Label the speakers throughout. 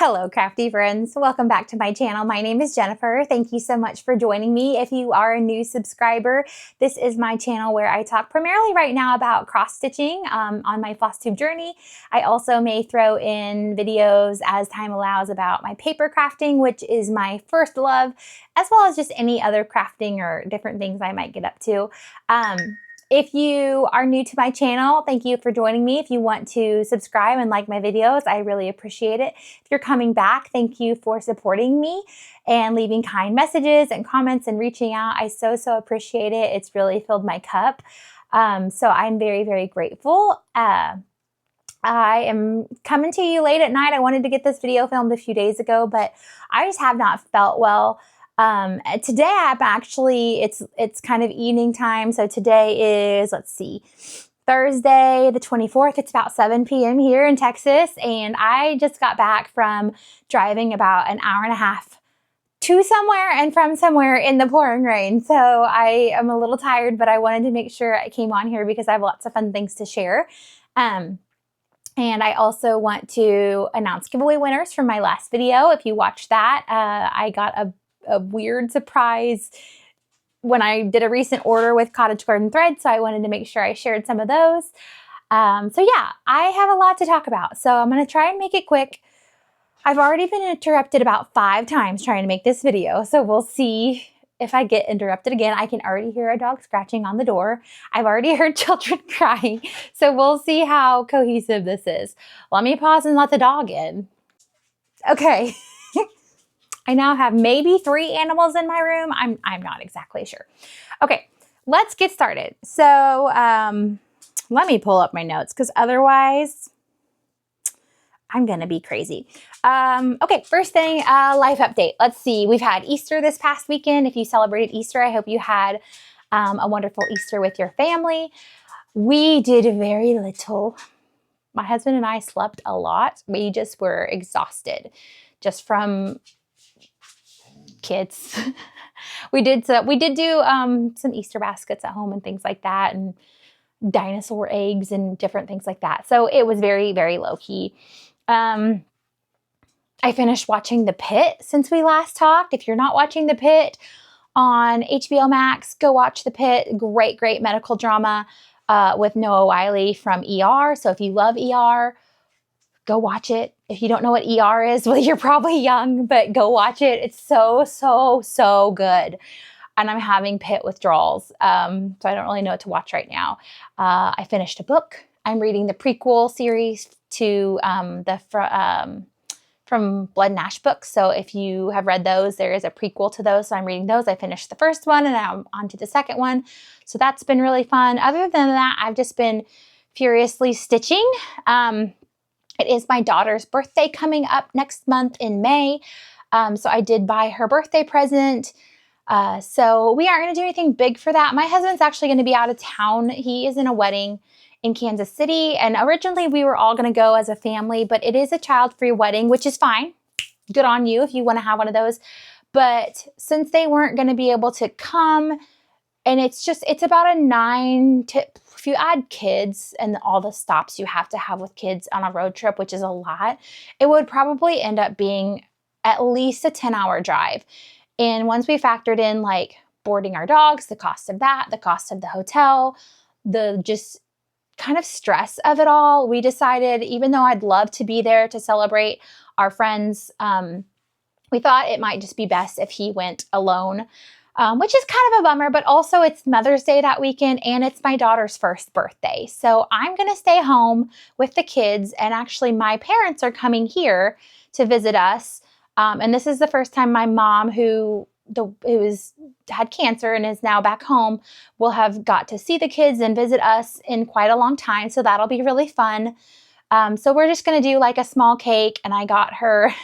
Speaker 1: Hello, crafty friends. Welcome back to my channel. My name is Jennifer. Thank you so much for joining me. If you are a new subscriber, this is my channel where I talk primarily right now about cross stitching on my floss tube journey. I also may throw in videos as time allows about my paper crafting, which is my first love, as well as just any other crafting or different things I might get up to. If you are new to my channel, thank you for joining me. If you want to subscribe and like my videos, I really appreciate it. If you're coming back, thank you for supporting me and leaving kind messages and comments and reaching out. I so appreciate it. It's really filled my cup. So I'm very, very grateful. I am coming to you late at night. I wanted to get this video filmed a few days ago, but I just have not felt well. Today I'm actually, it's kind of evening time. So today is, let's see, Thursday the 24th. It's about 7 p.m. here in Texas. And I just got back from driving about an hour and a half to somewhere and from somewhere in the pouring rain. So I am a little tired, but I wanted to make sure I came on here because I have lots of fun things to share. And I also want to announce giveaway winners from my last video. If you watched that, I got a weird surprise when I did a recent order with Cottage Garden Thread, so I wanted to make sure I shared some of those. So yeah, I have a lot to talk about, so I'm going to try and make it quick. I've already been interrupted about 5 times trying to make this video, so we'll see if I get interrupted again. I can already hear a dog scratching on the door. I've already heard children crying, so we'll see how cohesive this is. Let me pause and let the dog in. Okay. I now have maybe 3 animals in my room. I'm not exactly sure. Okay, let's get started. So let me pull up my notes because otherwise I'm gonna be crazy. Okay, first thing, life update. Let's see, we've had Easter this past weekend. If you celebrated Easter, I hope you had a wonderful Easter with your family. We did very little. My husband and I slept a lot. We just were exhausted just from kids. we did do some Easter baskets at home and things like that, and dinosaur eggs and different things like that. So it was very, very low key. I finished watching The Pit since we last talked. If you're not watching The Pit on HBO Max, go watch The Pit. Great medical drama with Noah Wyle from ER. So if you love ER, go watch it. If you don't know what ER is, well, you're probably young, but go watch it. It's so good. And I'm having pit withdrawals, so I don't really know what to watch right now. I finished a book. I'm reading the prequel series to from Blood and Ash books. So if you have read those, there is a prequel to those. So I'm reading those. I finished the first one and now I'm on to the second one. So that's been really fun. Other than that, I've just been furiously stitching. It is my daughter's birthday coming up next month in May. So I did buy her birthday present. So we aren't going to do anything big for that. My husband's actually going to be out of town. He is in a wedding in Kansas City. And originally we were all going to go as a family, but it is a child-free wedding, which is fine. Good on you if you want to have one of those. But since they weren't going to be able to come, and it's about a 9 to, if you add kids and all the stops you have to have with kids on a road trip, which is a lot, it would probably end up being at least a 10-hour drive. And once we factored in like boarding our dogs, the cost of that, the cost of the hotel, the just kind of stress of it all, we decided, even though I'd love to be there to celebrate our friends, we thought it might just be best if he went alone. Which is kind of a bummer, but also it's Mother's Day that weekend and it's my daughter's first birthday. So I'm going to stay home with the kids, and actually my parents are coming here to visit us. And this is the first time my mom, who had cancer and is now back home, will have got to see the kids and visit us in quite a long time. So that'll be really fun. So we're just going to do like a small cake, and I got her...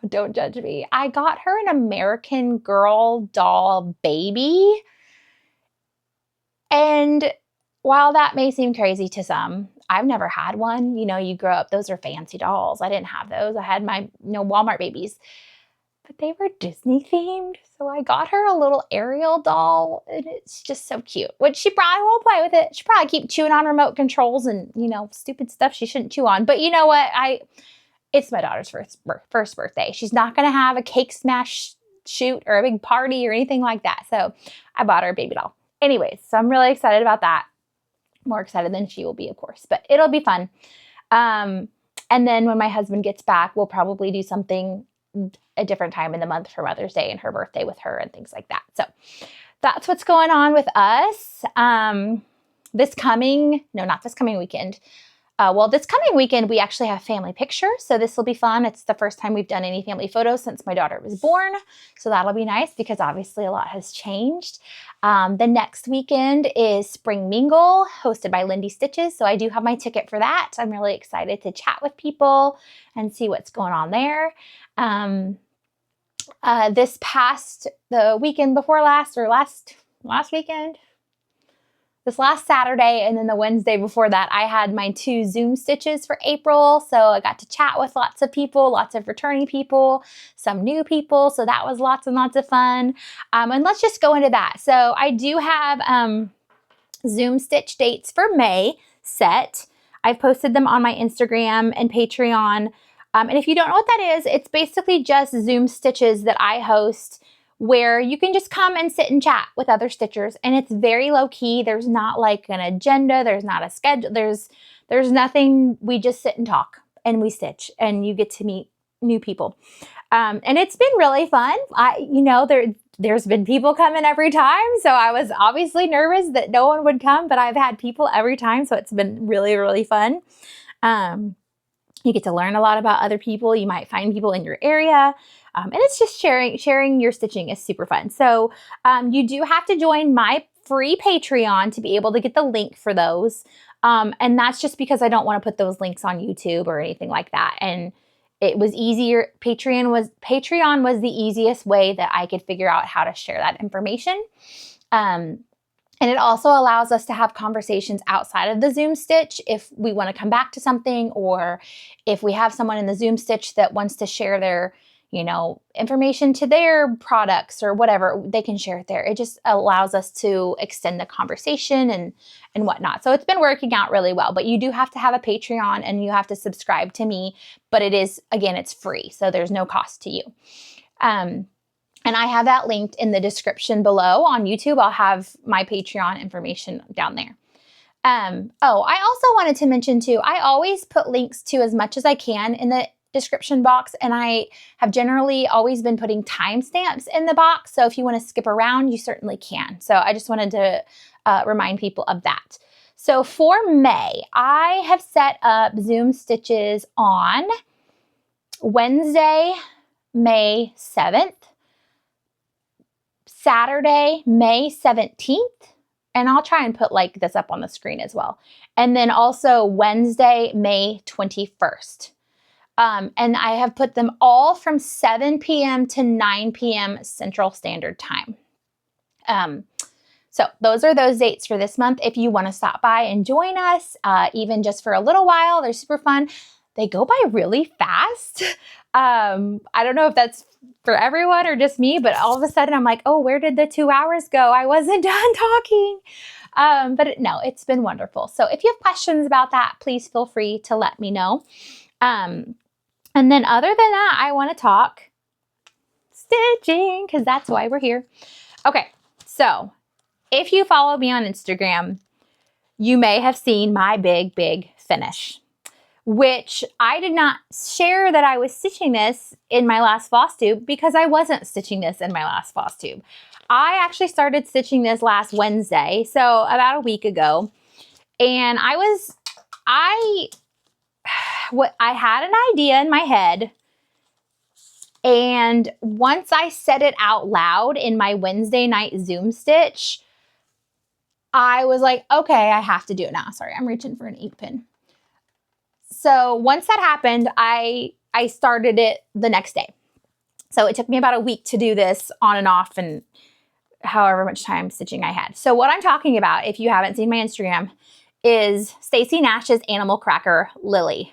Speaker 1: Don't judge me. I got her an American Girl doll baby. And while that may seem crazy to some, I've never had one. You know, you grow up, those are fancy dolls. I didn't have those. I had my, Walmart babies. But they were Disney themed. So I got her a little Ariel doll, and it's just so cute. Which she probably won't play with it. She'll probably keep chewing on remote controls and, stupid stuff she shouldn't chew on. But you know what? It's my daughter's first birthday. She's not going to have a cake smash shoot or a big party or anything like that. So I bought her a baby doll. Anyways, so I'm really excited about that. More excited than she will be, of course, but it'll be fun. And then when my husband gets back, we'll probably do something a different time in the month for Mother's Day and her birthday with her and things like that. So that's what's going on with us. Not this coming weekend. This coming weekend, we actually have family pictures, so this will be fun. It's the first time we've done any family photos since my daughter was born, so that'll be nice because obviously a lot has changed. The next weekend is Spring Mingle, hosted by Lindy Stitches, so I do have my ticket for that. I'm really excited to chat with people and see what's going on there. The weekend before last, or last weekend, this last Saturday and then the Wednesday before that, I had my 2 Zoom stitches for April. So I got to chat with lots of people, lots of returning people, some new people. So that was lots and lots of fun. And let's just go into that. So I do have Zoom stitch dates for May set. I've posted them on my Instagram and Patreon. And if you don't know what that is, it's basically just Zoom stitches that I host where you can just come and sit and chat with other stitchers, and it's very low key. There's not like an agenda. There's not a schedule. There's nothing. We just sit and talk and we stitch, and you get to meet new people. And it's been really fun. There's been people coming every time, so I was obviously nervous that no one would come, but I've had people every time, so it's been really, really fun. You get to learn a lot about other people. You might find people in your area. And it's just sharing your stitching is super fun. So you do have to join my free Patreon to be able to get the link for those. And that's just because I don't want to put those links on YouTube or anything like that. And it was easier. Patreon was the easiest way that I could figure out how to share that information. And it also allows us to have conversations outside of the Zoom stitch if we want to come back to something, or if we have someone in the Zoom stitch that wants to share their information to their products or whatever, they can share it there. It just allows us to extend the conversation and whatnot. So it's been working out really well, but you do have to have a Patreon and you have to subscribe to me, but it's free. So there's no cost to you. And I have that linked in the description below on YouTube. I'll have my Patreon information down there. I also wanted to mention too, I always put links to as much as I can in the description box, and I have generally always been putting timestamps in the box, so if you want to skip around, you certainly can. So I just wanted to remind people of that. So for May, I have set up Zoom stitches on Wednesday, May 7th, Saturday, May 17th, and I'll try and put this up on the screen as well, and then also Wednesday, May 21st. And I have put them all from 7 p.m. to 9 p.m. Central Standard Time. So those are those dates for this month. If you want to stop by and join us, even just for a little while, they're super fun. They go by really fast. I don't know if that's for everyone or just me, but all of a sudden I'm like, oh, where did the 2 hours go? I wasn't done talking. No, it's been wonderful. So if you have questions about that, please feel free to let me know. And then other than that, I want to talk stitching because that's why we're here. Okay, so if you follow me on Instagram, you may have seen my big finish, which I did not share that I was stitching this in my last floss tube because I wasn't stitching this in my last floss tube. I actually started stitching this last Wednesday, so about a week ago, and I had an idea in my head, and once I said it out loud in my Wednesday night Zoom stitch, I was like, okay, I have to do it now. Sorry, I'm reaching for an ink pen. So once that happened, I started it the next day. So it took me about a week to do this on and off and however much time stitching I had. So what I'm talking about, if you haven't seen my Instagram, is Stacy Nash's Animal Cracker Lily.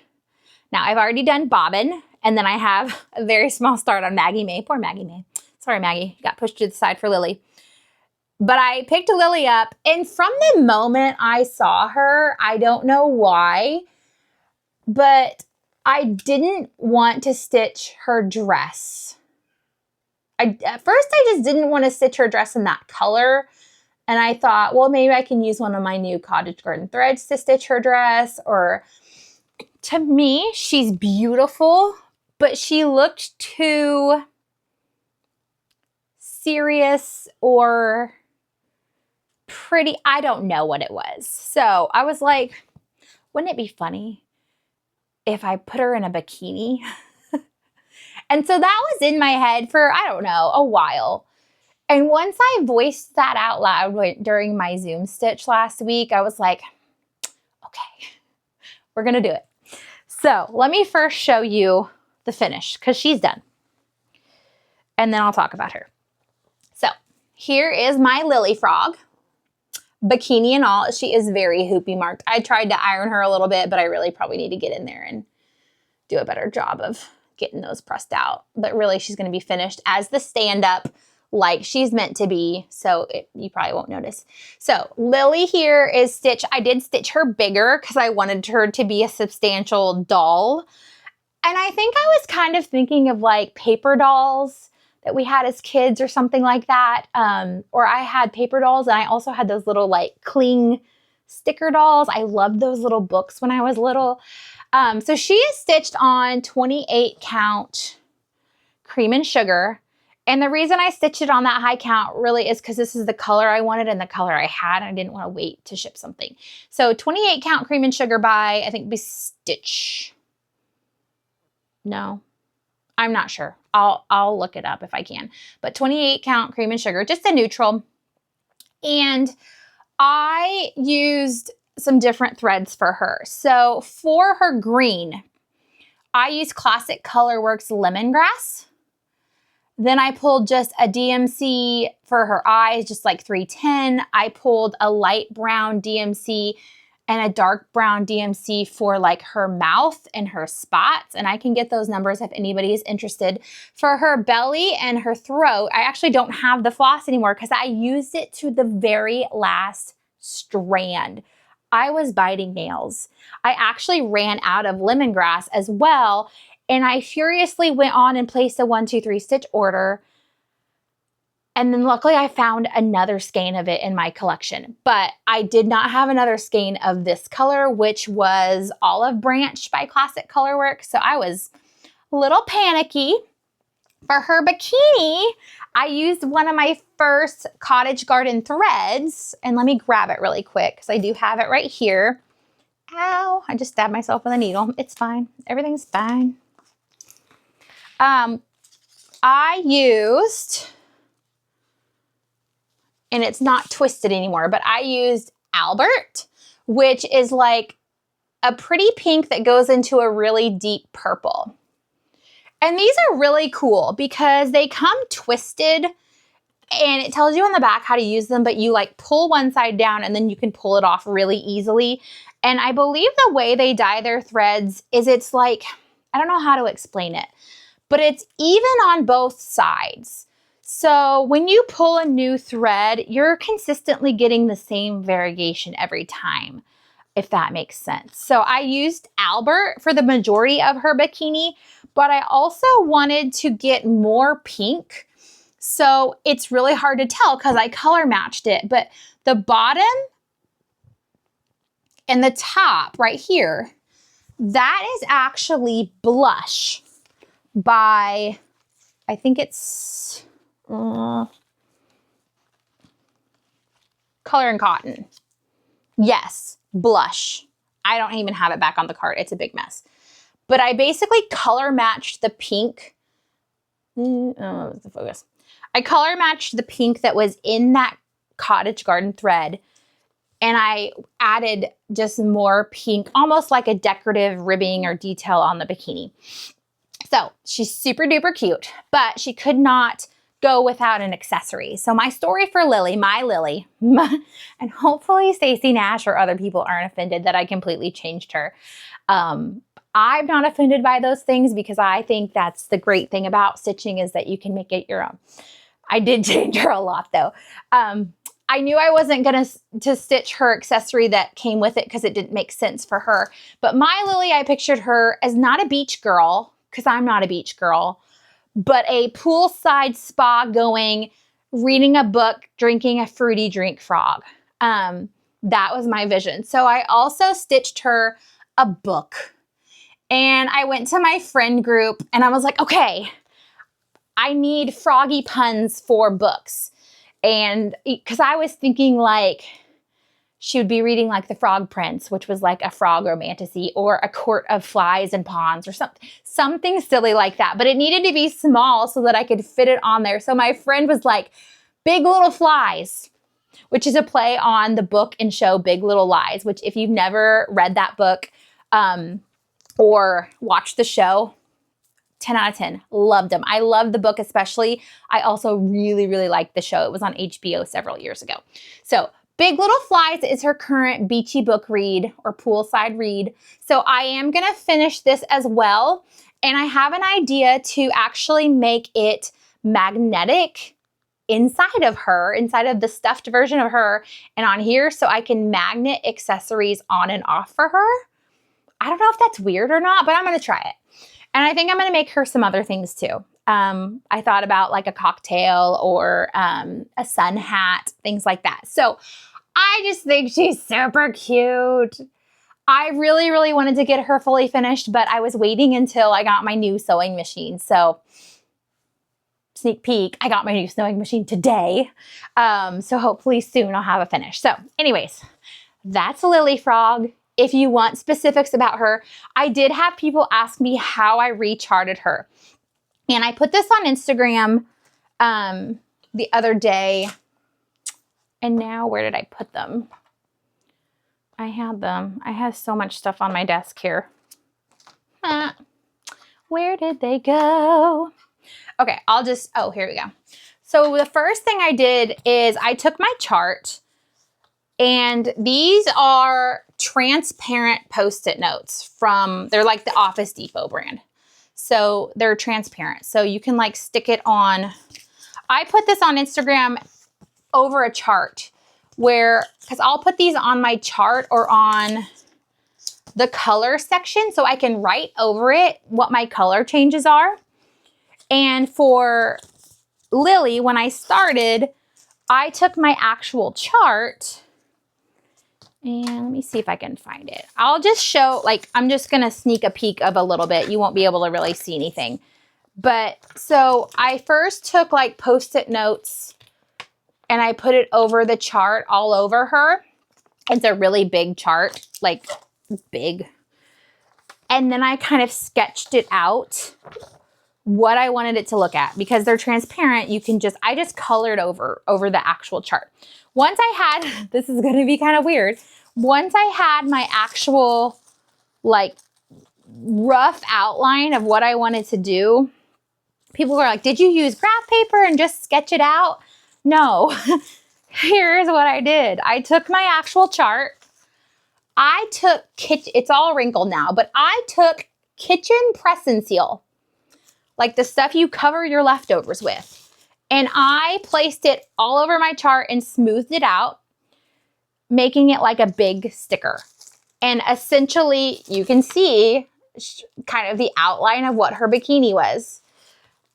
Speaker 1: Now, I've already done Bobbin, and then I have a very small start on Maggie May. Poor Maggie May. Sorry, Maggie. Got pushed to the side for Lily. But I picked Lily up, and from the moment I saw her, I don't know why, but I didn't want to stitch her dress. At first I just didn't want to stitch her dress in that color. And I thought, well, maybe I can use one of my new Cottage Garden threads to stitch her dress. Or to me, she's beautiful, but she looked too serious or pretty. I don't know what it was. So I was like, wouldn't it be funny if I put her in a bikini? And so that was in my head for, I don't know, a while. And once I voiced that out loud during my Zoom stitch last week, I was like, okay, we're going to do it. So let me first show you the finish because she's done. And then I'll talk about her. So here is my Lily Frog, bikini and all. She is very hoopy marked. I tried to iron her a little bit, but I really probably need to get in there and do a better job of getting those pressed out. But really, she's going to be finished as the stand-up like she's meant to be. So you probably won't notice. So Lily here is stitched. I did stitch her bigger because I wanted her to be a substantial doll. And I think I was kind of thinking of like paper dolls that we had as kids or something like that. Or I had paper dolls and I also had those little like cling sticker dolls. I loved those little books when I was little. So she is stitched on 28 count cream and sugar. And the reason I stitched it on that high count really is because this is the color I wanted and the color I had. I didn't want to wait to ship something. So 28 count cream and sugar by, I think, Stitch. No, I'm not sure. I'll look it up if I can. But 28 count cream and sugar, just a neutral. And I used some different threads for her. So for her green, I used Classic Colorworks Lemongrass. Then I pulled just a DMC for her eyes, just like 310. I pulled a light brown DMC and a dark brown DMC for like her mouth and her spots. And I can get those numbers if anybody is interested. For her belly and her throat, I actually don't have the floss anymore because I used it to the very last strand. I was biting nails. I actually ran out of lemongrass as well. And I furiously went on and placed a 1, 2, 3 stitch order. And then luckily I found another skein of it in my collection. But I did not have another skein of this color, which was Olive Branch by Classic Colorworks. So I was a little panicky. For her bikini, I used one of my first Cottage Garden threads. And let me grab it really quick because I do have it right here. Ow, I just stabbed myself with a needle. It's fine. Everything's fine. I used, and it's not twisted anymore, but I used Albert, which is like a pretty pink that goes into a really deep purple. And these are really cool because they come twisted and it tells you on the back how to use them, but you like pull one side down and then you can pull it off really easily. And I believe the way they dye their threads is it's like, I don't know how to explain it, but it's even on both sides. So when you pull a new thread, you're consistently getting the same variation every time, if that makes sense. So I used Albert for the majority of her bikini, but I also wanted to get more pink. So it's really hard to tell because I color matched it, but the bottom and the top right here, that is actually Blush by, I think it's Color and Cotton. Yes, Blush. I don't even have it back on the card. It's a big mess. But I basically color matched the pink. The focus. I color matched the pink that was in that Cottage Garden thread. And I added just more pink, almost like a decorative ribbing or detail on the bikini. So she's super duper cute, but she could not go without an accessory. So my story for Lily, my Lily, and hopefully Stacey Nash or other people aren't offended that I completely changed her. I'm not offended by those things because I think that's the great thing about stitching is that you can make it your own. I did change her a lot though. I knew I wasn't going to stitch her accessory that came with it because it didn't make sense for her. But my Lily, I pictured her as not a beach girl, because I'm not a beach girl, but a poolside spa going, reading a book, drinking a fruity drink frog. That was my vision. So I also stitched her a book. And I went to my friend group and I was like, okay, I need froggy puns for books. And because I was thinking like she would be reading like The Frog Prince, which was like a frog romantasy, or A Court of Flies and Ponds, or something silly like that. But it needed to be small so that I could fit it on there. So my friend was like, Big Little Flies, which is a play on the book and show Big Little Lies, which if you've never read that book or watched the show, 10 out of 10. Loved them. I loved the book especially. I also really, really liked the show. It was on HBO several years ago. So Big Little Flies is her current beachy book read or poolside read. So I am going to finish this as well. And I have an idea to actually make it magnetic inside of her, inside of the stuffed version of her and on here, so I can magnet accessories on and off for her. I don't know if that's weird or not, but I'm going to try it. And I think I'm going to make her some other things too. I thought about like a cocktail or a sun hat, things like that. So I just think she's super cute. I really, really wanted to get her fully finished, but I was waiting until I got my new sewing machine. So sneak peek, I got my new sewing machine today. So hopefully soon I'll have a finish. So anyways, that's Lily Frog. If you want specifics about her, I did have people ask me how I recharted her. And I put this on Instagram the other day. And now where did I put them? I had them. I have so much stuff on my desk here. Where did they go? Okay, oh, here we go. So the first thing I did is I took my chart, and these are transparent Post-it notes they're like the Office Depot brand. So they're transparent. So you can like stick it on. I put this on Instagram over a chart because I'll put these on my chart or on the color section so I can write over it what my color changes are. And for Lily, when I started, I took my actual chart. And let me see if I can find it. I'll just show, like, I'm just going to sneak a peek of a little bit. You won't be able to really see anything. But so I first took like Post-it notes and I put it over the chart all over her. It's a really big chart, like big. And then I kind of sketched it out what I wanted it to look at. Because they're transparent, I just colored over the actual chart. Once I had, this is going to be kind of weird. Once I had my actual like rough outline of what I wanted to do, people were like, did you use graph paper and just sketch it out? No, here's what I did. I took my actual chart. It's all wrinkled now, but I took kitchen press and seal, like the stuff you cover your leftovers with. And I placed it all over my chart and smoothed it out, making it like a big sticker. And essentially, you can see kind of the outline of what her bikini was.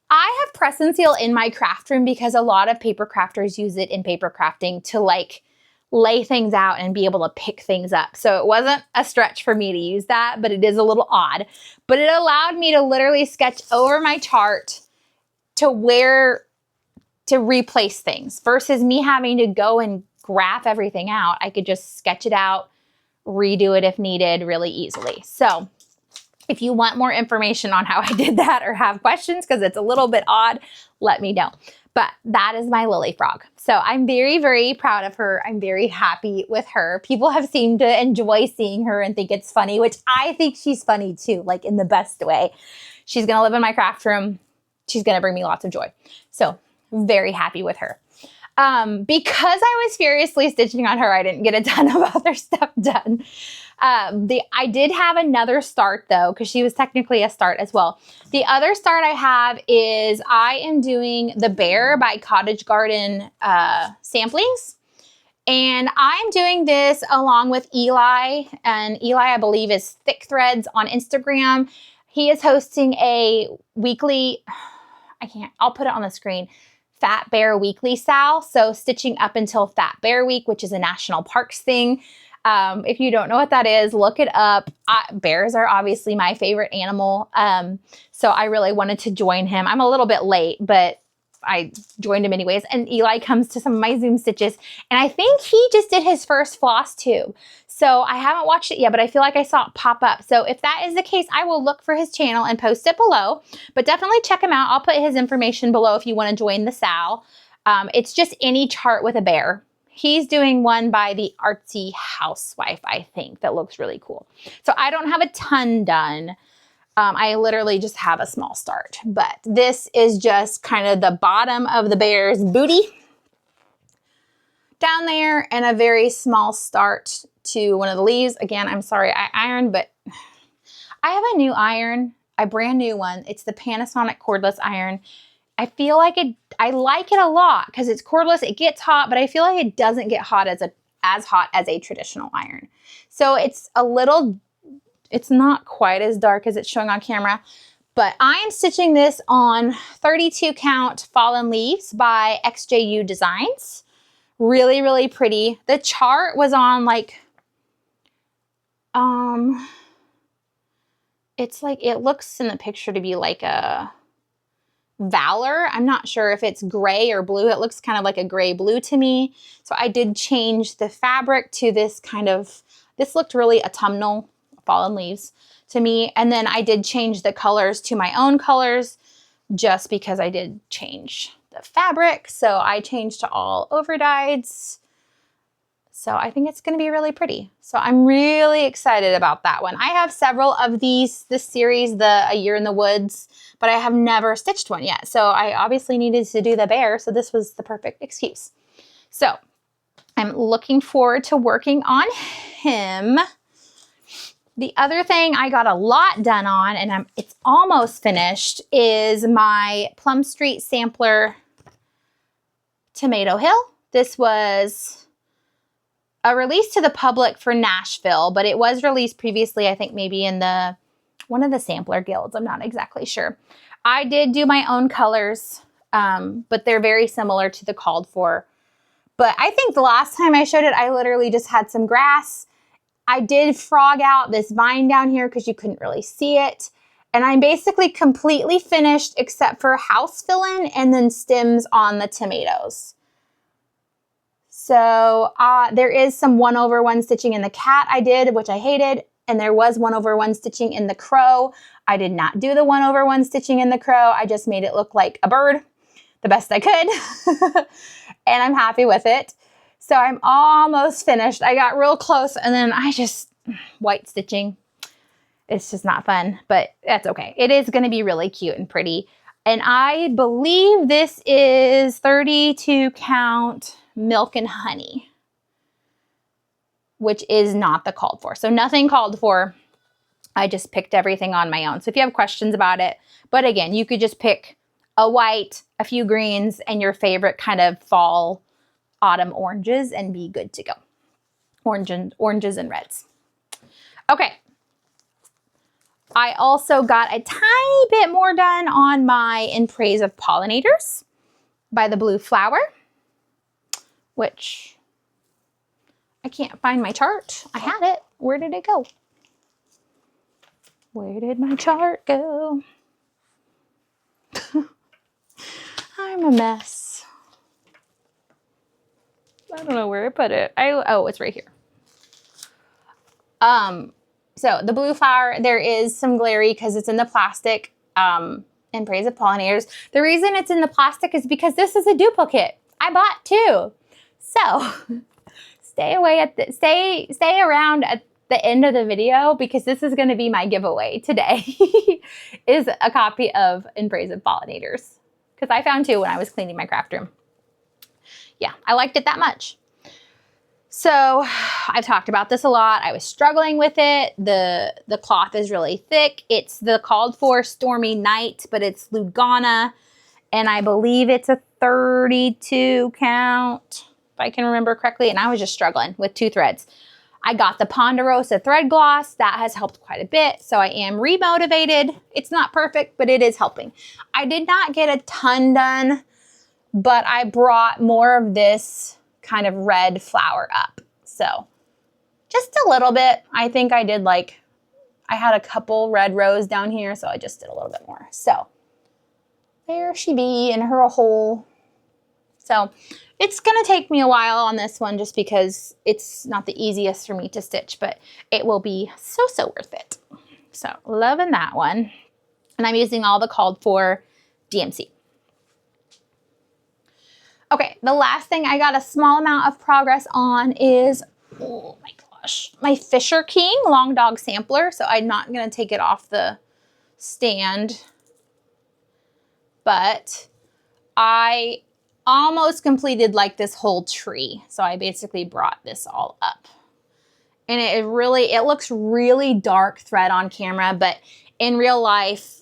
Speaker 1: I have press and seal in my craft room because a lot of paper crafters use it in paper crafting to like lay things out and be able to pick things up. So it wasn't a stretch for me to use that, but it is a little odd. But it allowed me to literally sketch over my chart to replace things versus me having to go and graph everything out. I could just sketch it out, redo it if needed really easily. So if you want more information on how I did that or have questions, because it's a little bit odd, let me know. But that is my Lily Frog. So I'm very, very proud of her. I'm very happy with her. People have seemed to enjoy seeing her and think it's funny, which I think she's funny too, like in the best way. She's going to live in my craft room. She's going to bring me lots of joy. So very happy with her. Because I was furiously stitching on her, I didn't get a ton of other stuff done. I did have another start though, because she was technically a start as well. The other start I have is I am doing the Bear by Cottage Garden samplings. And I'm doing this along with Eli, and Eli, I believe, is Thick Threads on Instagram. He is hosting a weekly, I'll put it on the screen, Fat Bear Weekly Sal. So stitching up until Fat Bear Week, which is a national parks thing. If you don't know what that is, look it up. Bears are obviously my favorite animal. So I really wanted to join him. I'm a little bit late, but I joined him anyways. And Eli comes to some of my Zoom stitches. And I think he just did his first floss tube. So I haven't watched it yet, but I feel like I saw it pop up. So if that is the case, I will look for his channel and post it below. But definitely check him out. I'll put his information below if you want to join the Sal. It's just any chart with a bear. He's doing one by the Artsy Housewife, I think, that looks really cool. So I don't have a ton done. I literally just have a small start, but this is just kind of the bottom of the bear's booty down there and a very small start to one of the leaves. Again, I'm sorry I ironed, but I have a new iron, a brand new one. It's the Panasonic cordless iron. I feel like I like it a lot because it's cordless. It gets hot, but I feel like it doesn't get hot as hot as a traditional iron. So it's not quite as dark as it's showing on camera, but I am stitching this on 32 count Fallen Leaves by XJU Designs. Really, really pretty. The chart was on like, it's like, it looks in the picture to be like a Valor. I'm not sure if it's gray or blue. It looks kind of like a gray blue to me. So I did change the fabric to this kind of, this looked really autumnal, Fallen Leaves to me. And then I did change the colors to my own colors just because I did change the fabric. So I changed to all overdyes. So I think it's going to be really pretty. So I'm really excited about that one. I have several of this series, A Year in the Woods, but I have never stitched one yet. So I obviously needed to do the bear. So this was the perfect excuse. So I'm looking forward to working on him. The other thing I got a lot done on, and it's almost finished, is my Plum Street Sampler Tomato Hill. This was a release to the public for Nashville, but it was released previously, I think maybe in one of the sampler guilds. I'm not exactly sure. I did do my own colors, but they're very similar to the called for. But I think the last time I showed it, I literally just had some grass. I did frog out this vine down here because you couldn't really see it. And I'm basically completely finished except for house fill-in and then stems on the tomatoes. So there is some 1/1 stitching in the cat I did, which I hated. And there was 1/1 stitching in the crow. I did not do the 1/1 stitching in the crow. I just made it look like a bird the best I could. And I'm happy with it. So I'm almost finished. I got real close and then white stitching. It's just not fun, but that's okay. It is going to be really cute and pretty. And I believe this is 32 count Milk and Honey, which is not the called for. So nothing called for. I just picked everything on my own. So if you have questions about it, but again, you could just pick a white, a few greens, and your favorite kind of fall autumn oranges and be good to go. Oranges and reds. Okay. I also got a tiny bit more done on my In Praise of Pollinators by the Blue Flower, which I can't find my chart. I had it. Where did it go? Where did my chart go? I'm a mess. I don't know where I put it. Oh, it's right here. So the Blue Flower, there is some glary because it's in the plastic, In Praise of Pollinators. The reason it's in the plastic is because this is a duplicate. I bought two. So stay around at the end of the video because this is going to be my giveaway today is a copy of In Praise of Pollinators because I found two when I was cleaning my craft room. Yeah, I liked it that much. So I've talked about this a lot. I was struggling with it. The cloth is really thick. It's the called for Stormy Night, but it's Lugana. And I believe it's a 32 count. I can remember correctly, and I was just struggling with 2 threads. I got the Ponderosa thread gloss. That has helped quite a bit. So I am remotivated. It's not perfect, but it is helping. I did not get a ton done, but I brought more of this kind of red flower up. So just a little bit. I think I did I had a couple red rows down here, so I just did a little bit more. So there she be in her hole. So it's gonna take me a while on this one just because it's not the easiest for me to stitch, but it will be so, so worth it. So loving that one. And I'm using all the called for DMC. Okay, the last thing I got a small amount of progress on is, oh my gosh, my Fisher King Long Dog Sampler. So I'm not gonna take it off the stand, but I almost completed this whole tree. So I basically brought this all up. And it looks really dark thread on camera, but in real life,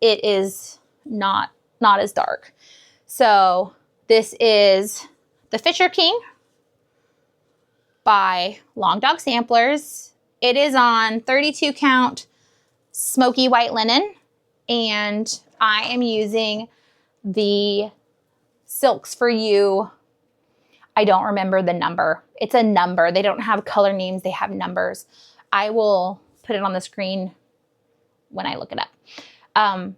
Speaker 1: it is not as dark. So this is the Fisher King by Long Dog Samplers. It is on 32 count smoky white linen, and I am using the Silks for You. I don't remember the number. It's a number. They don't have color names. They have numbers. I will put it on the screen when I look it up.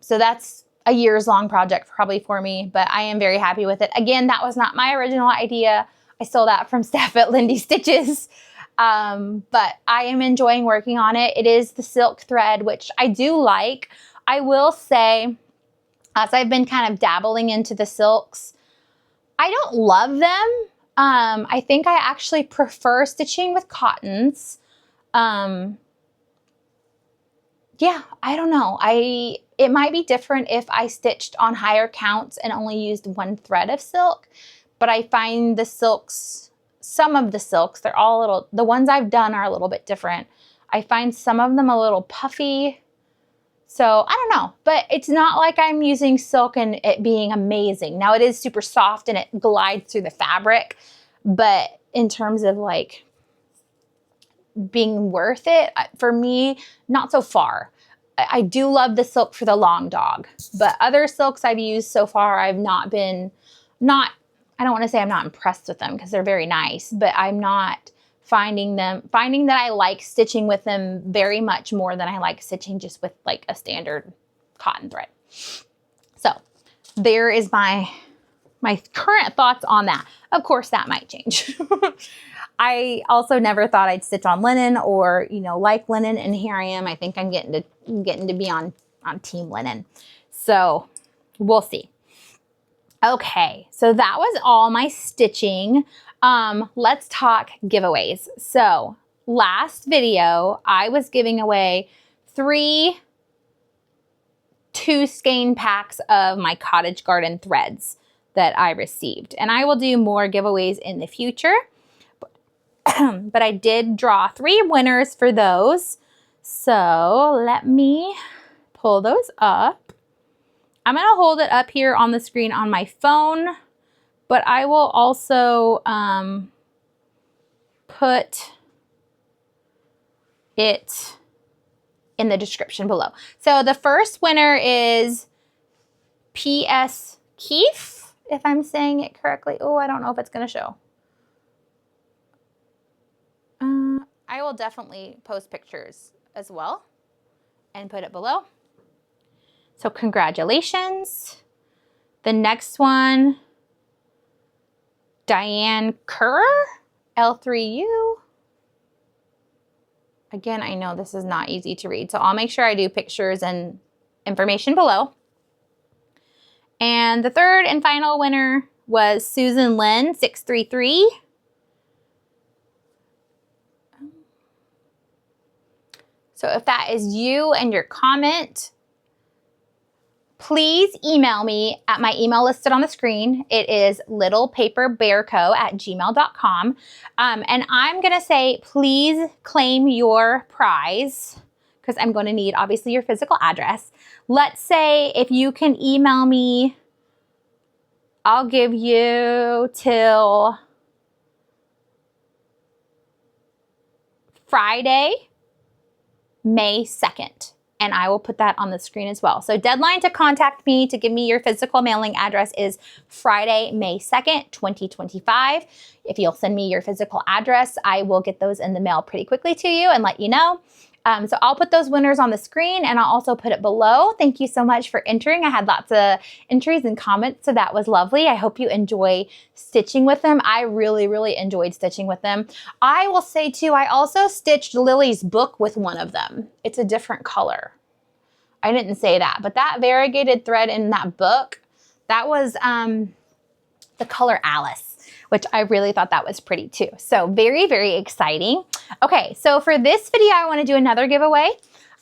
Speaker 1: So that's a years long project probably for me, but I am very happy with it. Again, that was not my original idea. I stole that from Steph at Lindy Stitches. But I am enjoying working on it. It is the silk thread, which I do like. I will say, as I've been kind of dabbling into the silks, I don't love them. I think I actually prefer stitching with cottons. Yeah, I don't know. It might be different if I stitched on higher counts and only used 1 thread of silk, but I find the silks, some of the silks, they're all a little, the ones I've done are a little bit different. I find some of them a little puffy. So I don't know, but it's not like I'm using silk and it being amazing. Now it is super soft and it glides through the fabric, but in terms of being worth it, for me, not so far. I do love the silk for the Long Dog, but other silks I've used so far, I've not been, I don't want to say I'm not impressed with them because they're very nice, but I'm not finding that I like stitching with them very much more than I like stitching just with a standard cotton thread. So there is my current thoughts on that. Of course, that might change. I also never thought I'd stitch on linen or, like linen, and here I am. I think I'm getting to be on team linen. So we'll see. Okay, so that was all my stitching. Let's talk giveaways. So last video, I was giving away 3 2 skein packs of my Cottage Garden threads that I received. And I will do more giveaways in the future. But I did draw 3 winners for those. So let me pull those up. I'm going to hold it up here on the screen on my phone, but I will also put it in the description below. So the first winner is P.S. Keefe, if I'm saying it correctly. Oh, I don't know if it's going to show. I will definitely post pictures as well and put it below. So congratulations. The next one, Diane Kerr, L3U. Again, I know this is not easy to read, so I'll make sure I do pictures and information below. And the third and final winner was Susan Lynn, 633. So if that is you and your comment, please email me at my email listed on the screen. It is littlepaperbearco@gmail.com. And I'm going to say, please claim your prize because I'm going to need, obviously, your physical address. Let's say if you can email me, I'll give you till Friday, May 2nd. And I will put that on the screen as well. So deadline to contact me to give me your physical mailing address is Friday, May 2nd, 2025. If you'll send me your physical address, I will get those in the mail pretty quickly to you and let you know. So I'll put those winners on the screen and I'll also put it below. Thank you so much for entering. I had lots of entries and comments, so that was lovely. I hope you enjoy stitching with them. I really, really enjoyed stitching with them. I will say too, I also stitched Lily's book with one of them. It's a different color. I didn't say that, but that variegated thread in that book, that was the color Alice, which I really thought that was pretty too. So very, very exciting. Okay, so for this video, I want to do another giveaway.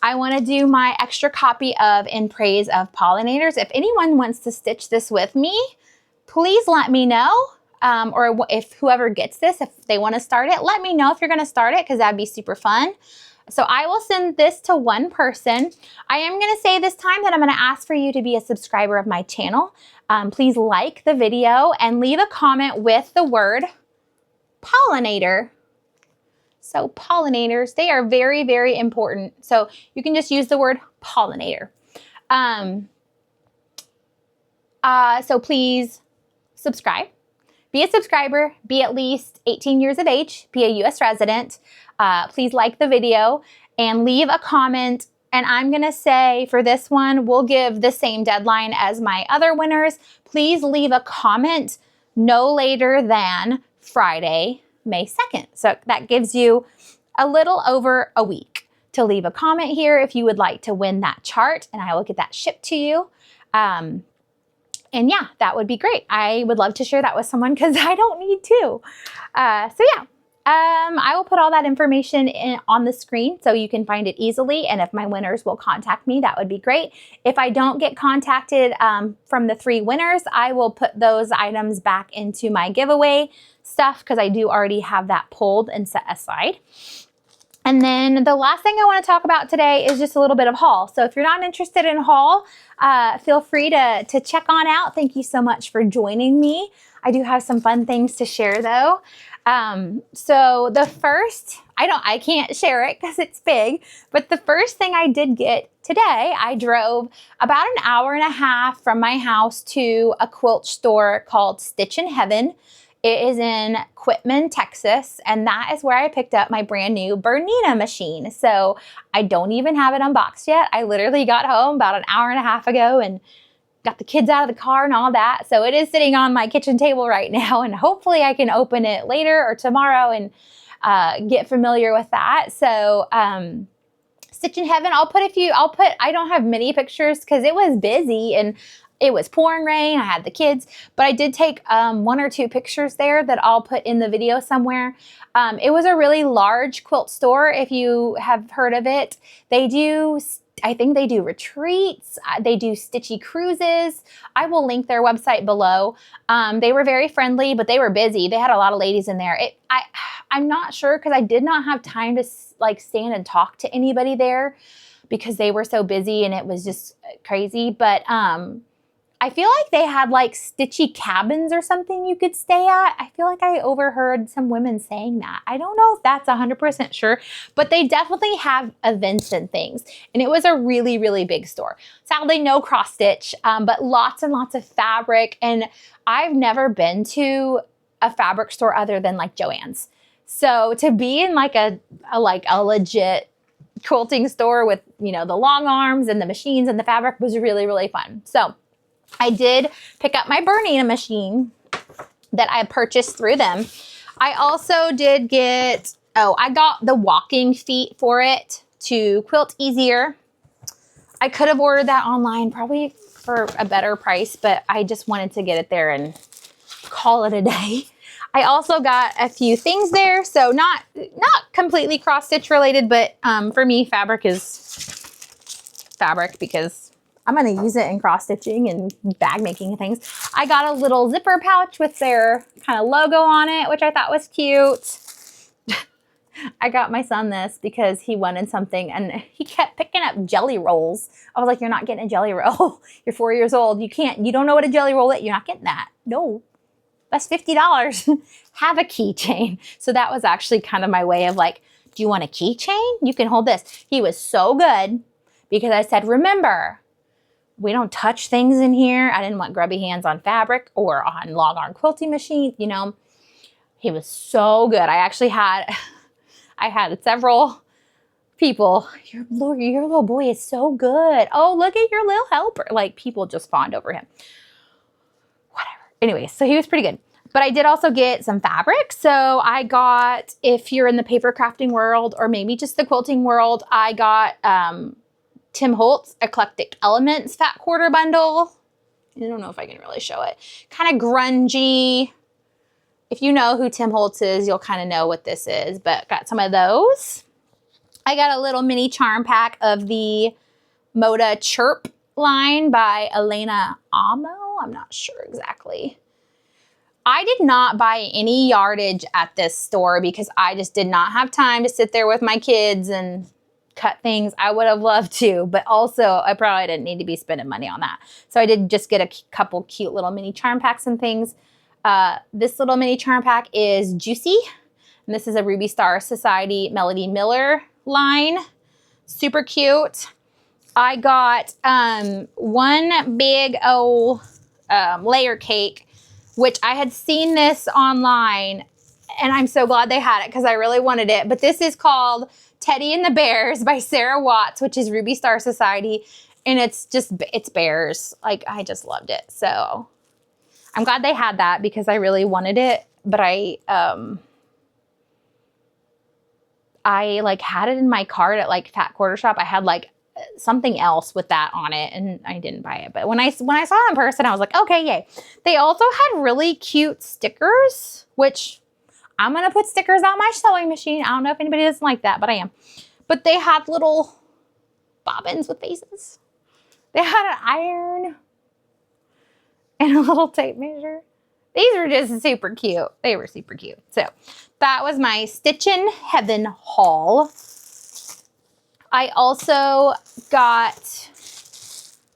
Speaker 1: I want to do my extra copy of In Praise of Pollinators. If anyone wants to stitch this with me, please let me know. Or if whoever gets this, if they want to start it, let me know if you're going to start it because that'd be super fun. So I will send this to one person. I am going to say this time that I'm going to ask for you to be a subscriber of my channel. Please like the video and leave a comment with the word pollinator. So pollinators, they are very, very important. So you can just use the word pollinator. So please subscribe. Be a subscriber, be at least 18 years of age, be a US resident. Please like the video and leave a comment. And I'm gonna say for this one, we'll give the same deadline as my other winners. Please leave a comment no later than Friday, May 2nd. So that gives you a little over a week to leave a comment here if you would like to win that chart, and I will get that shipped to you. And yeah, that would be great. I would love to share that with someone because I don't need to. So yeah. I will put all that information on the screen so you can find it easily. And if my winners will contact me, that would be great. If I don't get contacted from the 3 winners, I will put those items back into my giveaway stuff because I do already have that pulled and set aside. And then the last thing I want to talk about today is just a little bit of haul. So if you're not interested in haul, feel free to check on out. Thank you so much for joining me. I do have some fun things to share though. So the first, I can't share it because it's big, but the first thing I did get today, I drove about an hour and a half from my house to a quilt store called Stitchin Heaven. It is in Quitman, Texas, and that is where I picked up my brand new Bernina machine. So I don't even have it unboxed yet. I literally got home about an hour and a half ago and got the kids out of the car and all that. So it is sitting on my kitchen table right now, and hopefully I can open it later or tomorrow and get familiar with that. So Stitchin Heaven, I don't have many pictures because it was busy and it was pouring rain. I had the kids, but I did take 1 or 2 pictures there that I'll put in the video somewhere. It was a really large quilt store. If you have heard of it, I think they do retreats. They do stitchy cruises. I will link their website below. They were very friendly, but they were busy. They had a lot of ladies in there. I'm not sure because I did not have time to stand and talk to anybody there because they were so busy and it was just crazy. But I feel like they had stitchy cabins or something you could stay at. I feel like I overheard some women saying that. I don't know if that's 100% sure, but they definitely have events and things. And it was a really, really big store. Sadly, no cross stitch, but lots and lots of fabric. And I've never been to a fabric store other than Joann's. So to be in a legit quilting store with, the long arms and the machines and the fabric was really, really fun. So I did pick up my Bernina machine that I purchased through them. I also did get, I got the walking feet for it to quilt easier. I could have ordered that online probably for a better price, but I just wanted to get it there and call it a day. I also got a few things there. So not completely cross stitch related, but for me, fabric is fabric because I'm going to use it in cross stitching and bag making and things. I got a little zipper pouch with their kind of logo on it, which I thought was cute. I got my son this because he wanted something and he kept picking up jelly rolls. I was like, you're not getting a jelly roll. You're 4 years old. You don't know what a jelly roll is. You're not getting that. No, that's $50. Have a keychain. So that was actually kind of my way of do you want a keychain? You can hold this. He was so good because I said, remember, we don't touch things in here. I didn't want grubby hands on fabric or on long arm quilting machine, you know. He was so good. I actually had, I had several people, your little boy is so good. Oh, look at your little helper. Like, people just fawned over him. Whatever. Anyway, so he was pretty good. But I did also get some fabric. So I got, if you're in the paper crafting world or maybe just the quilting world, I got Tim Holtz Eclectic Elements Fat Quarter Bundle. I don't know if I can really show it. Kind of grungy. If you know who Tim Holtz is, you'll kind of know what this is, but got some of those. I got a little mini charm pack of the Moda Chirp line by Elena Amo. I'm not sure exactly. I did not buy any yardage at this store because I just did not have time to sit there with my kids and cut things. I would have loved to, but also I probably didn't need to be spending money on that. So I did just get a couple cute little mini charm packs and things. This little mini charm pack is Juicy. And this is a Ruby Star Society Melody Miller line. Super cute. I got one big old layer cake, which I had seen this online, and I'm so glad they had it because I really wanted it. But this is called Teddy and the Bears by Sarah Watts, which is Ruby Star Society. And it's bears. Like, I just loved it. So I'm glad they had that because I really wanted it. But I like had it in my cart at like Fat Quarter Shop. I had like something else with that on it and I didn't buy it. But when I saw it in person, I was like, okay, yay. They also had really cute stickers, which I'm going to put stickers on my sewing machine. I don't know if anybody doesn't like that, but I am. But they had little bobbins with faces. They had an iron and a little tape measure. These were just super cute. They were super cute. So that was my Stitchin' Heaven haul. I also got,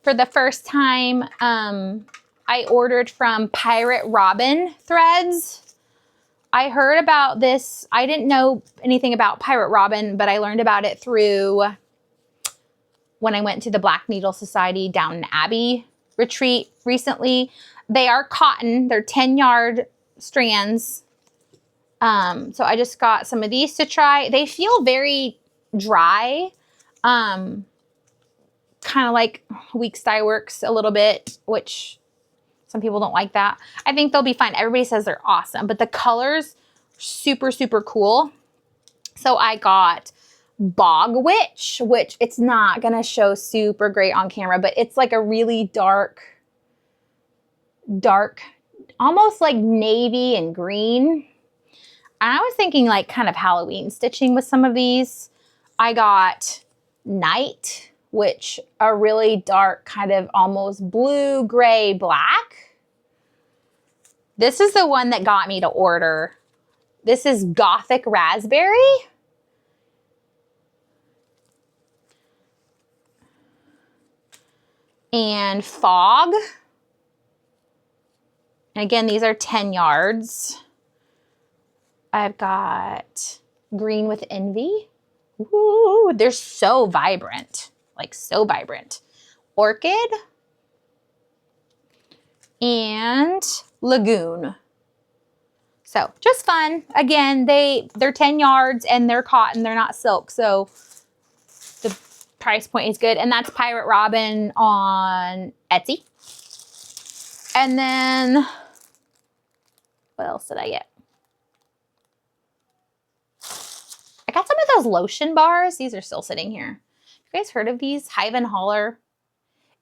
Speaker 1: for the first time, I ordered from Pirate Robin Threads. I heard about this. I didn't know anything about Pirate Robin, but I learned about it through when I went to the Black Needle Society Downton Abbey retreat recently. They are cotton. They're 10-yard strands. So I just got some of these to try. They feel very dry. Kind of like Weeks Dye Works a little bit, which some people don't like that. I think they'll be fine. Everybody says they're awesome, but the colors super, super cool. So I got Bog Witch, which it's not going to show super great on camera, but it's like a really dark, almost like navy and green. And I was thinking like kind of Halloween stitching with some of these. I got Night, which a really dark kind of almost blue, gray, black. This is the one that got me to order. This is Gothic Raspberry. And Fog. And again, these are 10 yards. I've got Green with Envy. Ooh, they're so vibrant. Like so vibrant. Orchid. And Lagoon. So just fun. Again, they're 10 yards and they're cotton. They're not silk. So the price point is good. And that's Pirate Robin on Etsy. And then what else did I get? I got some of those Lotion Bars. These are still sitting here. You guys heard of these? Hive and Holler.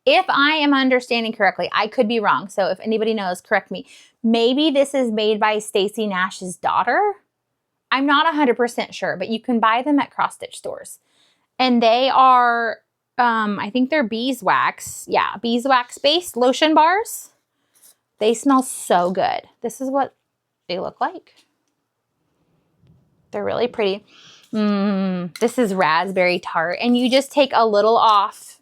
Speaker 1: If I am understanding correctly, I could be wrong. So if anybody knows, correct me. Maybe this is made by Stacy Nash's daughter. I'm not 100% sure, but you can buy them at cross stitch stores. And they are, I think they're beeswax. Yeah, beeswax based lotion bars. They smell so good. This is what they look like. They're really pretty. This is raspberry tart. And you just take a little off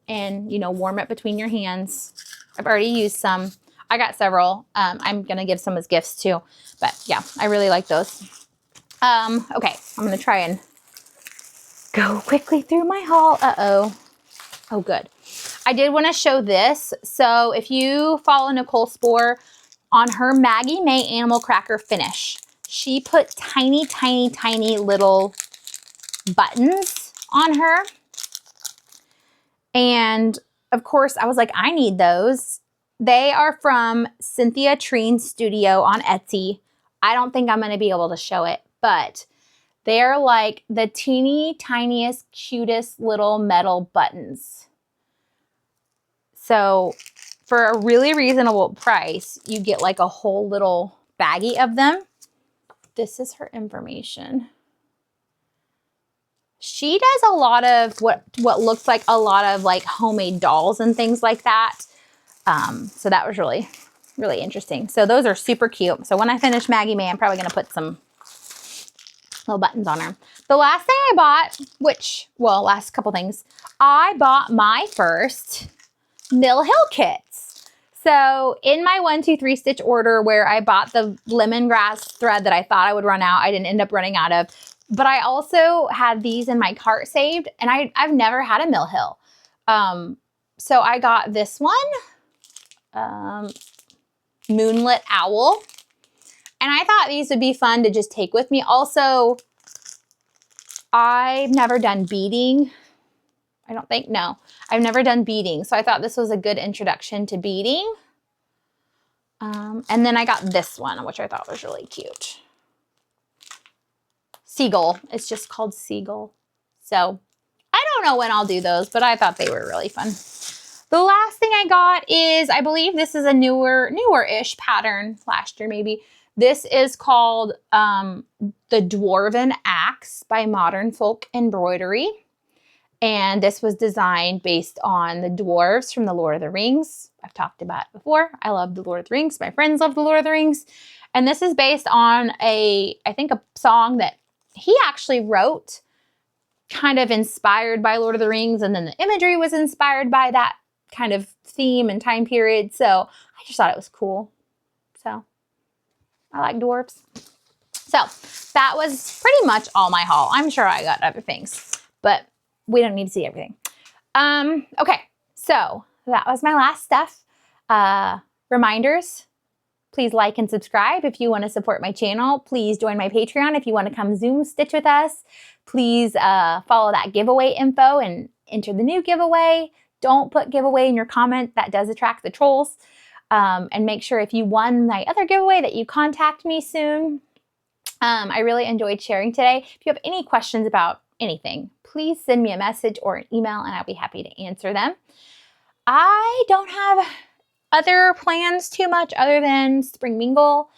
Speaker 1: and, you know, warm it between your hands. I've already used some. I got several. I'm going to give some as gifts too. But yeah, I really like those. Okay, I'm gonna try and go quickly through my haul. Uh-oh. Oh, good. I did want to show this. So if you follow Nicole Spohr on her Maggie May Animal Cracker finish, she put tiny, tiny, tiny little buttons on her. And of course, I was like, I need those. They are from Cynthia Treen Studio on Etsy. I don't think I'm going to be able to show it, but they're like the teeny tiniest, cutest little metal buttons. So for a really reasonable price, you get like a whole little baggie of them. This is her information. She does a lot of what looks like a lot of like homemade dolls and things like that. So that was really, really interesting. So those are super cute. So when I finish Maggie May, I'm probably going to put some little buttons on her. The last thing I bought, last couple things, I bought my first Mill Hill kits. So in my 1, 2, 3 stitch order where I bought the lemongrass thread that I thought I would run out, I didn't end up running out of. But I also had these in my cart saved, and I've never had a Mill Hill. So I got this one, Moonlit Owl. And I thought these would be fun to just take with me. Also, I've never done beading. I don't think, no. I've never done beading. So I thought this was a good introduction to beading. And then I got this one, which I thought was really cute. Seagull. It's just called Seagull. So I don't know when I'll do those, but I thought they were really fun. The last thing I got is, I believe this is a newer-ish pattern, last year maybe. This is called The Dwarven Axe by Modern Folk Embroidery. And this was designed based on the dwarves from the Lord of the Rings. I've talked about it before. I love the Lord of the Rings. My friends love the Lord of the Rings. And this is based on I think a song that he actually wrote, kind of inspired by Lord of the Rings. And then the imagery was inspired by that kind of theme and time period. So I just thought it was cool. So I like dwarves. So that was pretty much all my haul. I'm sure I got other things, but we don't need to see everything. Okay, so that was my last stuff. Reminders, please like and subscribe if you want to support my channel. Please join my Patreon if you want to come Zoom stitch with us. Please follow that giveaway info and enter the new giveaway. Don't put giveaway in your comment. That does attract the trolls. And make sure if you won my other giveaway that you contact me soon. I really enjoyed sharing today. If you have any questions about anything, please send me a message or an email and I'll be happy to answer them. I don't have other plans too much other than Spring Mingle,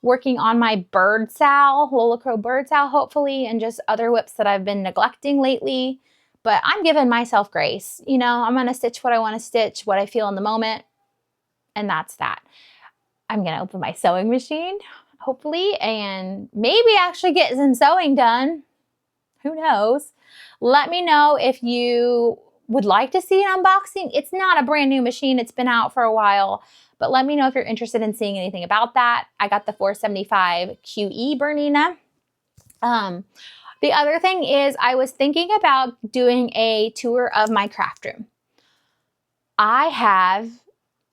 Speaker 1: working on my bird sow, Lola Crow bird sow hopefully, and just other whips that I've been neglecting lately. But I'm giving myself grace. You know, I'm going to stitch what I want to stitch, what I feel in the moment, and that's that. I'm going to open my sewing machine, hopefully, and maybe actually get some sewing done. Who knows? Let me know if you would like to see an unboxing. It's not a brand new machine. It's been out for a while, but let me know if you're interested in seeing anything about that. I got the 475 QE Bernina. The other thing is I was thinking about doing a tour of my craft room. I have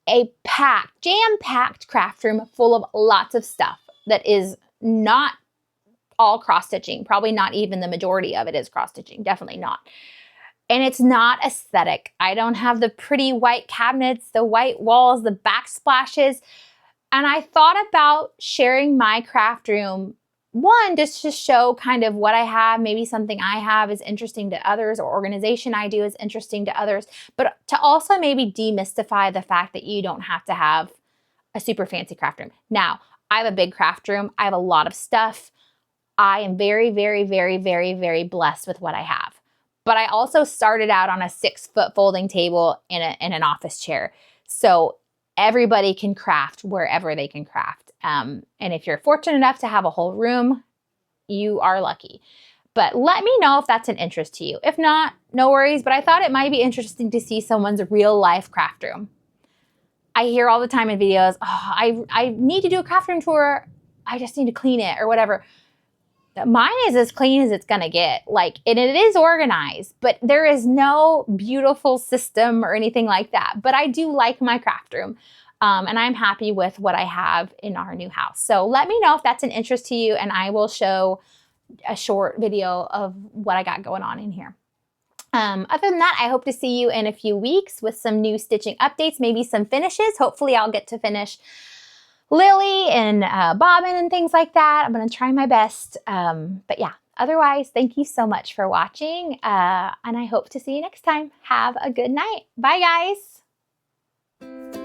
Speaker 1: a jam-packed craft room full of lots of stuff that is not all cross-stitching. Probably not even the majority of it is cross-stitching. Definitely not. And it's not aesthetic. I don't have the pretty white cabinets, the white walls, the backsplashes. And I thought about sharing my craft room, one, just to show kind of what I have. Maybe something I have is interesting to others, or organization I do is interesting to others. But to also maybe demystify the fact that you don't have to have a super fancy craft room. Now, I have a big craft room. I have a lot of stuff. I am very, very, very, very, very blessed with what I have. But I also started out on a 6-foot folding table in an office chair. So everybody can craft wherever they can craft. And if you're fortunate enough to have a whole room, you are lucky. But let me know if that's an interest to you. If not, no worries. But I thought it might be interesting to see someone's real life craft room. I hear all the time in videos, oh, I need to do a craft room tour. I just need to clean it or whatever. Mine is as clean as it's gonna get. Like, and it is organized, but there is no beautiful system or anything like that. But I do like my craft room. And I'm happy with what I have in our new house. So let me know if that's an interest to you, and I will show a short video of what I got going on in here. Other than that, I hope to see you in a few weeks with some new stitching updates, maybe some finishes. Hopefully I'll get to finish Lily and bobbin and things like that. I'm going to try my best. But yeah, otherwise, thank you so much for watching. And I hope to see you next time. Have a good night. Bye, guys.